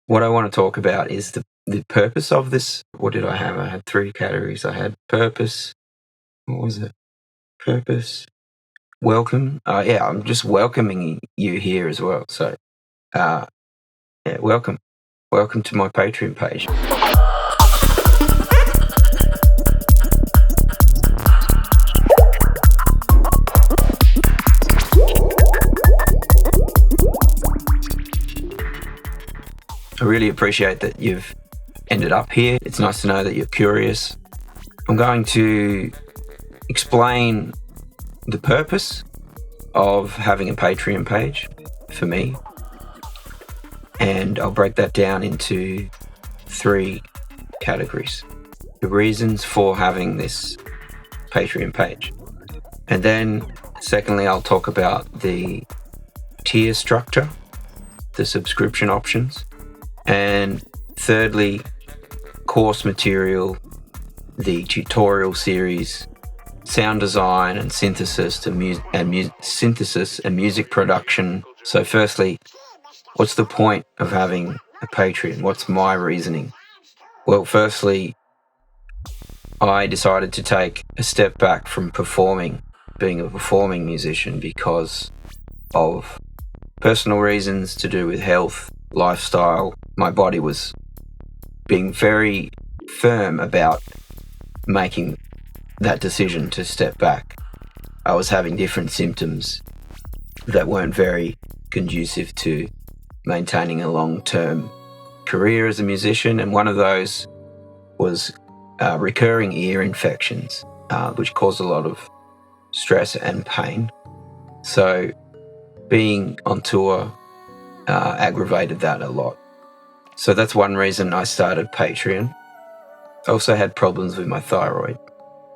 what I want to talk about is the purpose of this. What did I have? I had 3 categories. I had purpose. What was it? Purpose. Welcome. Yeah, I'm just welcoming you here as well. So, yeah, welcome. Welcome to my Patreon page. I really appreciate that you've ended up here. It's nice to know that you're curious. I'm going to explain the purpose of having a Patreon page for me, and I'll break that down into 3 categories. The reasons for having this Patreon page. And then secondly, I'll talk about the tier structure, the subscription options. And thirdly, course material, the tutorial series, sound design and synthesis synthesis and music production. So firstly, what's the point of having a Patreon? What's my reasoning? Well, firstly, I decided to take a step back from being a performing musician, because of personal reasons to do with health, lifestyle. My body was being very firm about making that decision to step back. I was having different symptoms that weren't very conducive to maintaining a long-term career as a musician, and one of those was recurring ear infections, which caused a lot of stress and pain. So being on tour aggravated that a lot. So that's one reason I started Patreon. I also had problems with my thyroid,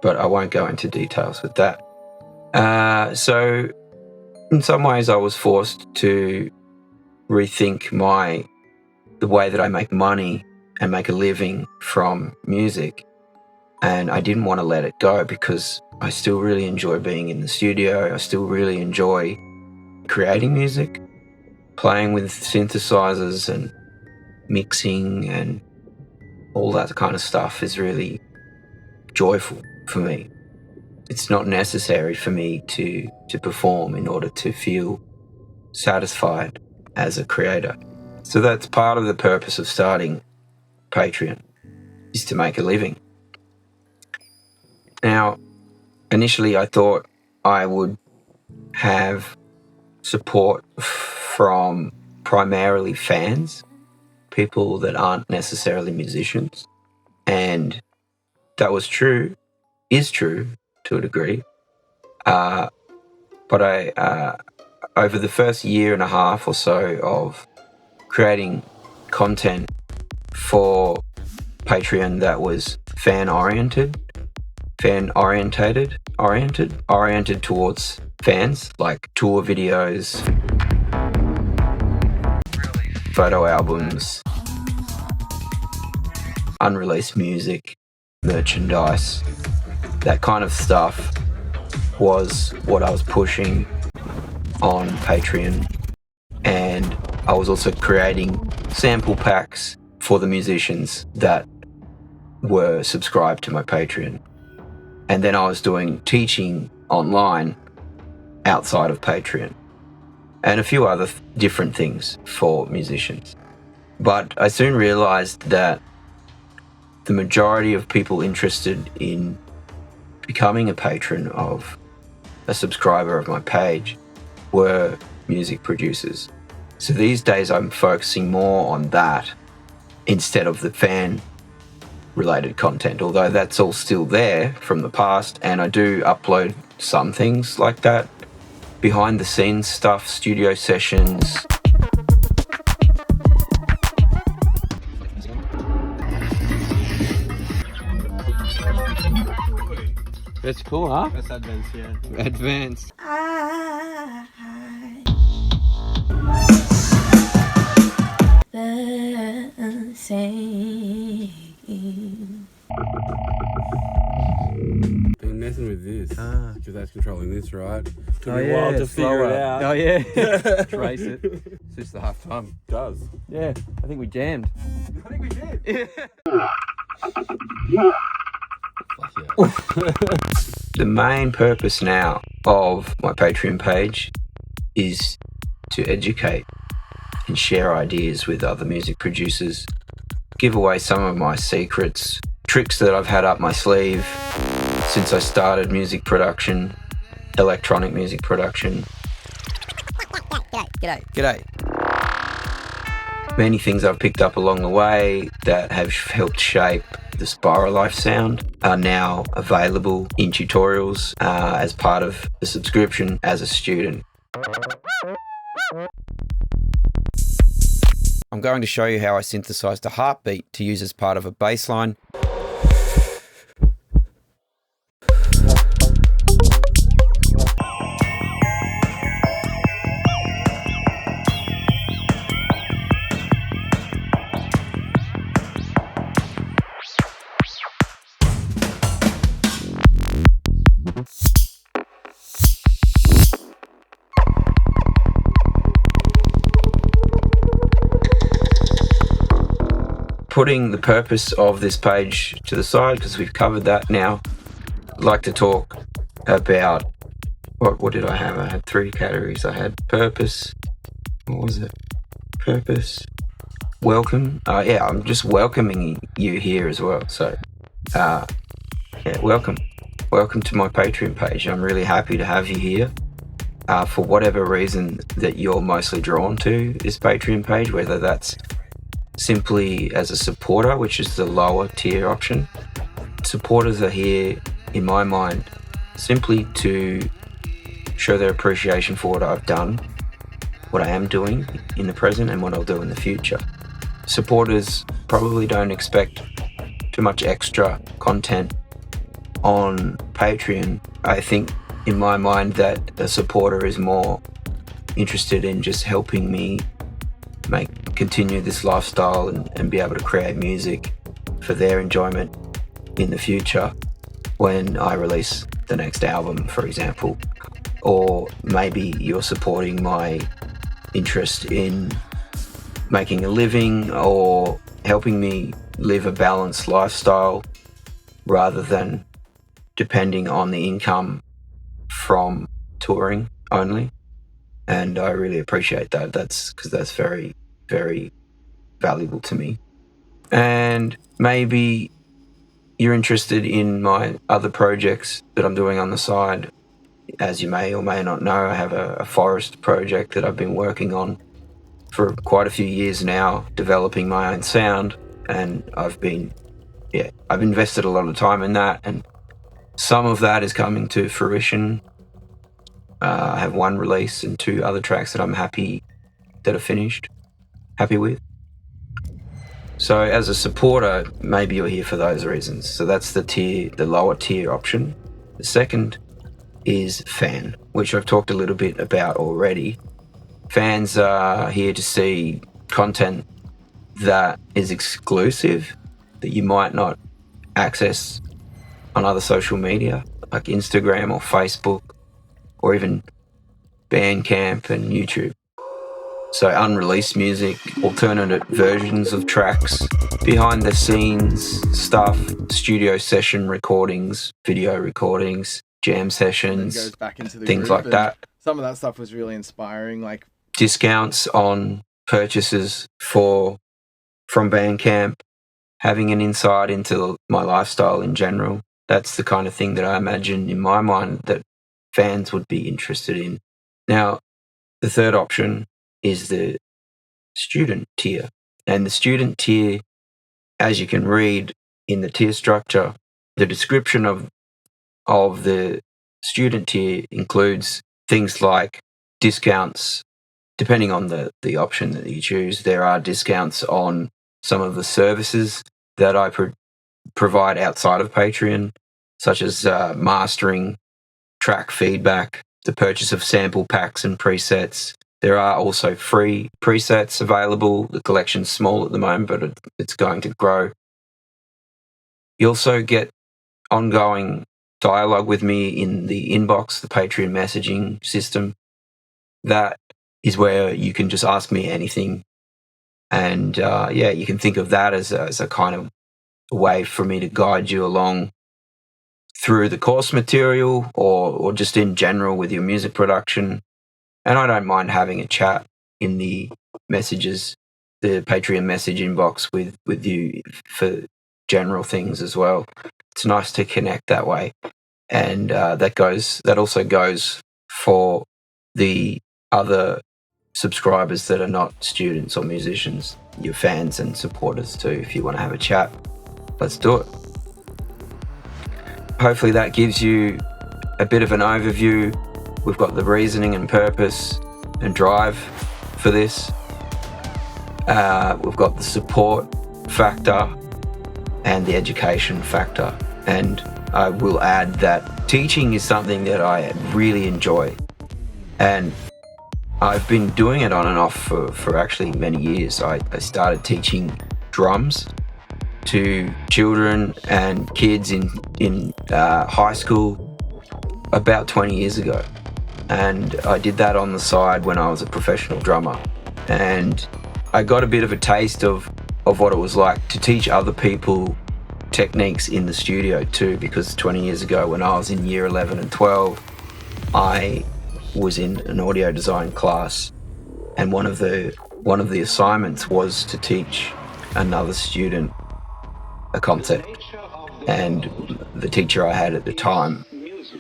but I won't go into details with that. So in some ways I was forced to rethink the way that I make money and make a living from music. And I didn't want to let it go, because I still really enjoy being in the studio. I still really enjoy creating music, playing with synthesizers and mixing and all that kind of stuff is really joyful for me. It's not necessary for me to perform in order to feel satisfied as a creator. So that's part of the purpose of starting Patreon, is to make a living. Now, initially I thought I would have support from primarily fans, people that aren't necessarily musicians. And that is true to a degree. But I, over the first year and a half or so of creating content for Patreon that was oriented towards fans, like tour videos, photo albums, unreleased music, merchandise, that kind of stuff was what I was pushing on Patreon. And I was also creating sample packs for the musicians that were subscribed to my Patreon. And then I was doing teaching online outside of Patreon, and a few other different things for musicians. But I soon realized that the majority of people interested in becoming a patron of a subscriber of my page were music producers. So these days I'm focusing more on that instead of the fan related content, although that's all still there from the past, and I do upload some things like that, behind the scenes stuff, studio sessions. That's cool, huh? That's advanced, yeah. Advanced. The same. I'm messing with this. because that's controlling this, right? Took me a while to figure it out. Oh yeah, trace it. It's just the half time. Does. Yeah, I think we jammed. I think we did. The main purpose now of my Patreon page is to educate and share ideas with other music producers, give away some of my secrets, tricks that I've had up my sleeve since I started music production, electronic music production. G'day. Many things I've picked up along the way that have helped shape the Pspiralife sound are now available in tutorials as part of the subscription as a student. I'm going to show you how I synthesized a heartbeat to use as part of a bass line. Putting the purpose of this page to the side, because we've covered that now, I'd like to talk about what did I have? I had 3 categories. I had purpose. What was it? Purpose. Welcome. Yeah, I'm just welcoming you here as well. So, yeah, welcome. Welcome to my Patreon page. I'm really happy to have you here. For whatever reason that you're mostly drawn to this Patreon page, whether that's simply as a supporter, which is the lower tier option. Supporters are here, in my mind, simply to show their appreciation for what I've done, what I am doing in the present, and what I'll do in the future. Supporters probably don't expect too much extra content on Patreon. I think, in my mind, that a supporter is more interested in just helping me continue this lifestyle and be able to create music for their enjoyment in the future when I release the next album, for example. Or maybe you're supporting my interest in making a living or helping me live a balanced lifestyle rather than depending on the income from touring only. And I really appreciate that. That's very, very valuable to me. And maybe you're interested in my other projects that I'm doing on the side. As you may or may not know, I have a forest project that I've been working on for quite a few years now, developing my own sound. And I've invested a lot of time in that. And some of that is coming to fruition. I have 1 release and 2 other tracks that I'm happy with. So as a supporter, maybe you're here for those reasons. So that's the lower tier option. The second is fan, which I've talked a little bit about already. Fans are here to see content that is exclusive, that you might not access on other social media, like Instagram or Facebook, or even Bandcamp and YouTube. So unreleased music, alternate versions of tracks, behind the scenes stuff, studio session recordings, video recordings, jam sessions, Goes back into the things group, like that. Some of that stuff was really inspiring, like Discounts on purchases from Bandcamp, having an insight into my lifestyle in general. That's the kind of thing that I imagine in my mind that fans would be interested in. Now, the third option is the student tier. And the student tier, as you can read in the tier structure, the description of the student tier includes things like discounts. Depending on the option that you choose, there are discounts on some of the services that I provide outside of Patreon, such as mastering, track feedback, the purchase of sample packs and presets. There are also free presets available. The collection's small at the moment, but it's going to grow. You also get ongoing dialogue with me in the inbox, the Patreon messaging system. That is where you can just ask me anything. And you can think of that as a kind of way for me to guide you along through the course material or just in general with your music production. And I don't mind having a chat in the messages, the Patreon message inbox with you for general things as well. It's nice to connect that way. And that also goes for the other subscribers that are not students or musicians, your fans and supporters too. If you want to have a chat, let's do it. Hopefully that gives you a bit of an overview. We've got the reasoning and purpose and drive for this. We've got the support factor and the education factor. And I will add that teaching is something that I really enjoy. And I've been doing it on and off for actually many years. I started teaching drums to children and kids in high school about 20 years ago. And I did that on the side when I was a professional drummer. And I got a bit of a taste of what it was like to teach other people techniques in the studio too, because 20 years ago when I was in year 11 and 12, I was in an audio design class, and one of the assignments was to teach another student a concept. And the teacher I had at the time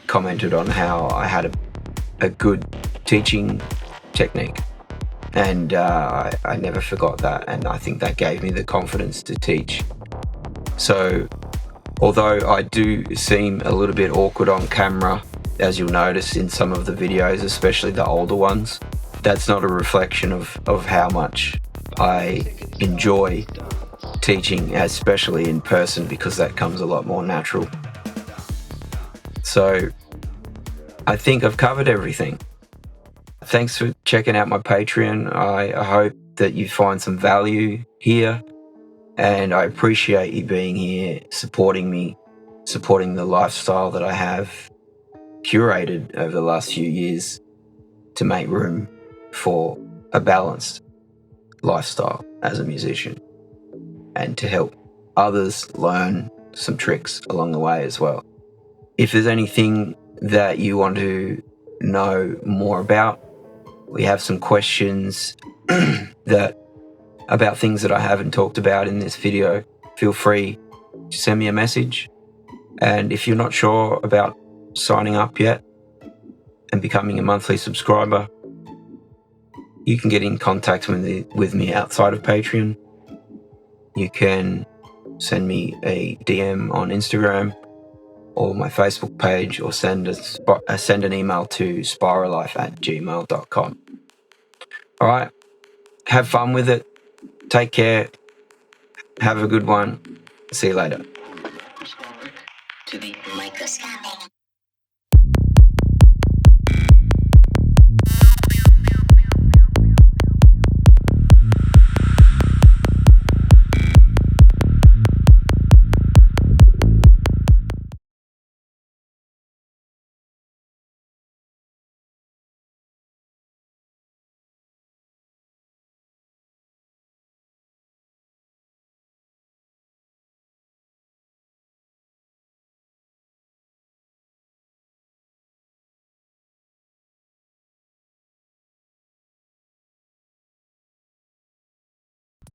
commented on how I had a good teaching technique, and I never forgot that, and I think that gave me the confidence to teach. So although I do seem a little bit awkward on camera, as you'll notice in some of the videos, especially the older ones, that's not a reflection of how much I enjoy teaching, especially in person, because that comes a lot more natural. So I think I've covered everything. Thanks for checking out my Patreon. I hope that you find some value here, and I appreciate you being here, supporting me, supporting the lifestyle that I have curated over the last few years to make room for a balanced lifestyle as a musician, and to help others learn some tricks along the way as well. If there's anything that you want to know more about, we have some questions about things that I haven't talked about in this video. Feel free to send me a message. And if you're not sure about signing up yet and becoming a monthly subscriber, you can get in contact with me outside of Patreon. You can send me a DM on Instagram or my Facebook page, or send an email to pspiralife@gmail.com. All right, have fun with it. Take care. Have a good one. See you later. To be microscopic.